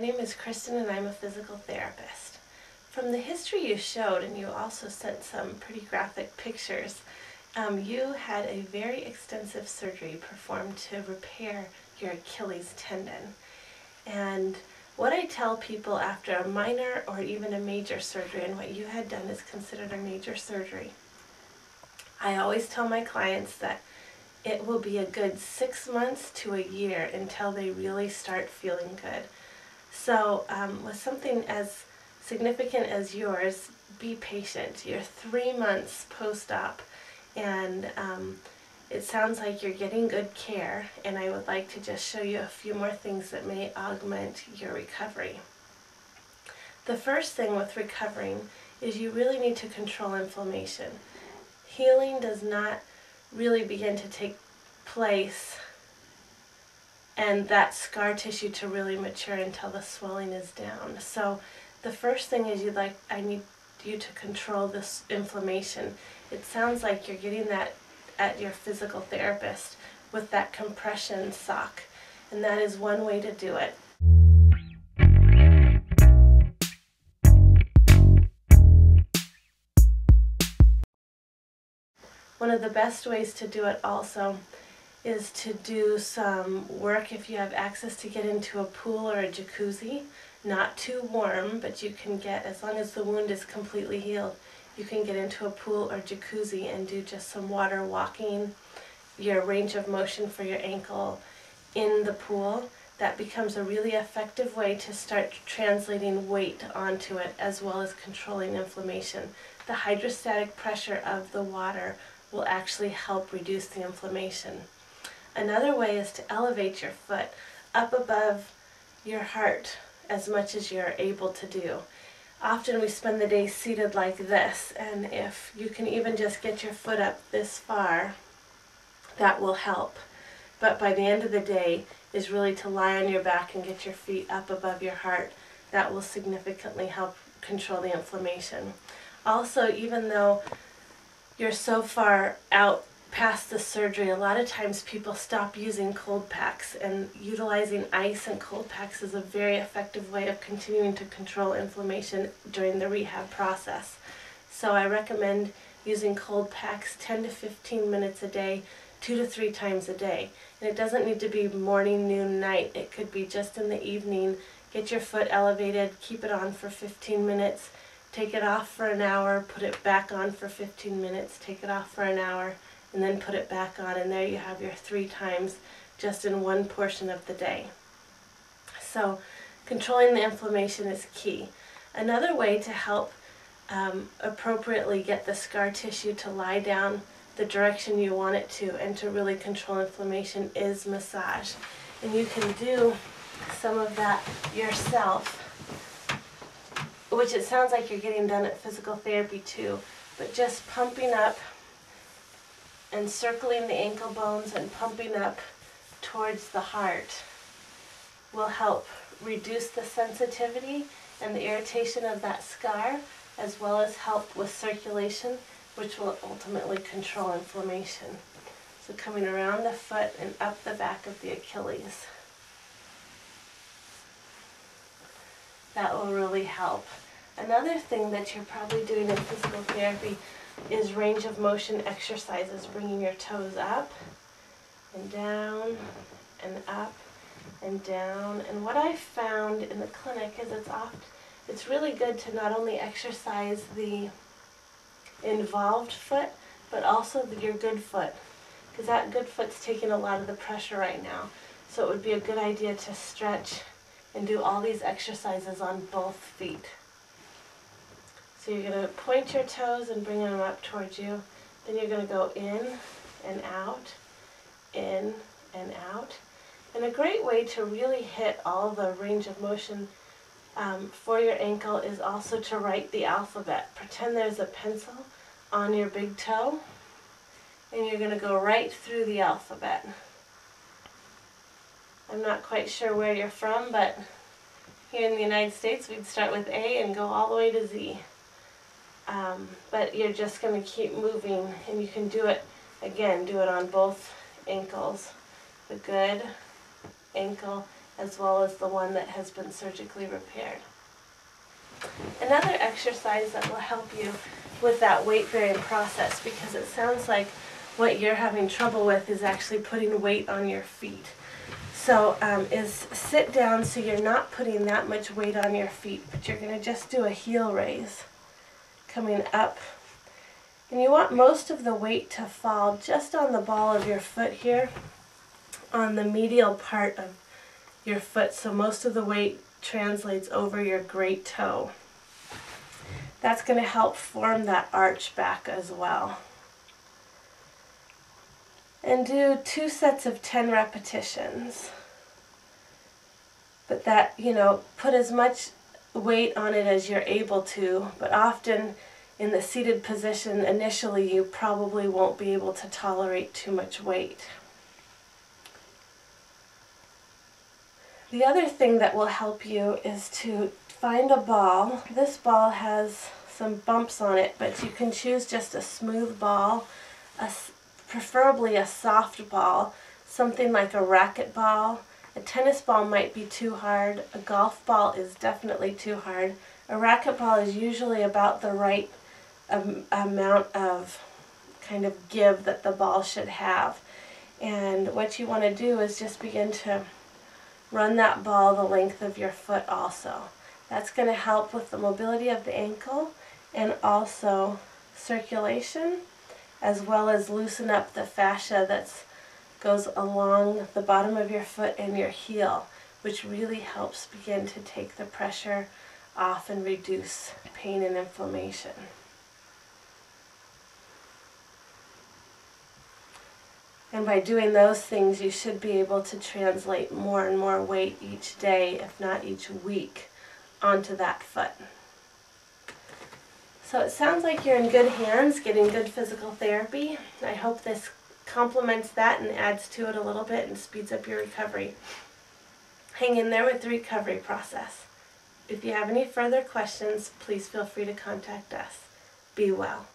name is Kristen and I'm a physical therapist. From the history you showed, and you also sent some pretty graphic pictures, you had a very extensive surgery performed to repair your Achilles tendon. And what I tell people after a minor or even a major surgery, and what you had done is considered a major surgery, I always tell my clients that it will be a good 6 months to a year until they really start feeling good. So with something as significant as yours, be patient. You're 3 months post-op, and it sounds like you're getting good care, and I would like to just show you a few more things that may augment your recovery. The first thing with recovering is you really need to control inflammation. Healing does not really begin to take place and that scar tissue to really mature until the swelling is down. So the first thing is I need you to control this inflammation. It sounds like you're getting that at your physical therapist with that compression sock, and that is one way to do it. One of the best ways to do it also is to do some work if you have access to get into a pool or a jacuzzi. Not too warm, but you can get, as long as the wound is completely healed, you can get into a pool or jacuzzi and do just some water walking, your range of motion for your ankle in the pool. That becomes a really effective way to start translating weight onto it, as well as controlling inflammation. The hydrostatic pressure of the water will actually help reduce the inflammation. Another way is to elevate your foot up above your heart as much as you're able to do. Often we spend the day seated like this, and if you can even just get your foot up this far, that will help. But by the end of the day is really to lie on your back and get your feet up above your heart. That will significantly help control the inflammation. Also, even though you're so far out past the surgery, a lot of times people stop using cold packs, and utilizing ice and cold packs is a very effective way of continuing to control inflammation during the rehab process. So I recommend using cold packs 10 to 15 minutes a day, 2 to 3 times a day. And it doesn't need to be morning, noon, night. It could be just in the evening. Get your foot elevated, keep it on for 15 minutes, take it off for an hour, put it back on for 15 minutes, take it off for an hour, and then put it back on, and there you have your 3 times just in one portion of the day. So controlling the inflammation is key. Another way to help appropriately get the scar tissue to lie down the direction you want it to, and to really control inflammation, is massage. And you can do some of that yourself, which it sounds like you're getting done at physical therapy too, but just pumping up and circling the ankle bones and pumping up towards the heart will help reduce the sensitivity and the irritation of that scar, as well as help with circulation, which will ultimately control inflammation. So coming around the foot and up the back of the Achilles. That will really help. Another thing that you're probably doing in physical therapy is range of motion exercises, bringing your toes up and down and up and down. And what I found in the clinic is it's really good to not only exercise the involved foot, but also your good foot, because that good foot's taking a lot of the pressure right now. So it would be a good idea to stretch and do all these exercises on both feet. So you're going to point your toes and bring them up towards you. Then you're going to go in and out, in and out. And a great way to really hit all the range of motion for your ankle is also to write the alphabet. Pretend there's a pencil on your big toe, and you're going to go right through the alphabet. I'm not quite sure where you're from, but here in the United States we'd start with A and go all the way to Z. But you're just going to keep moving, and you can do it, again, do it on both ankles. The good ankle as well as the one that has been surgically repaired. Another exercise that will help you with that weight bearing process, because it sounds like what you're having trouble with is actually putting weight on your feet. So is sit down so you're not putting that much weight on your feet, but you're going to just do a heel raise coming up. And you want most of the weight to fall just on the ball of your foot here, on the medial part of your foot, so most of the weight translates over your great toe. That's going to help form that arch back as well. And do 2 sets of 10 repetitions. But that, put as much weight on it as you're able to, but often in the seated position initially you probably won't be able to tolerate too much weight. The other thing that will help you is to find a ball. This ball has some bumps on it, but you can choose just a smooth ball, preferably a soft ball, something like a racket ball. A tennis ball might be too hard. A golf ball is definitely too hard. A racket ball is usually about the right amount of kind of give that the ball should have. And what you want to do is just begin to run that ball the length of your foot also. That's going to help with the mobility of the ankle and also circulation, as well as loosen up the fascia that goes along the bottom of your foot and your heel, which really helps begin to take the pressure off and reduce pain and inflammation. And by doing those things, you should be able to translate more and more weight each day, if not each week, onto that foot. So it sounds like you're in good hands, getting good physical therapy. I hope this complements that and adds to it a little bit and speeds up your recovery. Hang in there with the recovery process. If you have any further questions, please feel free to contact us. Be well.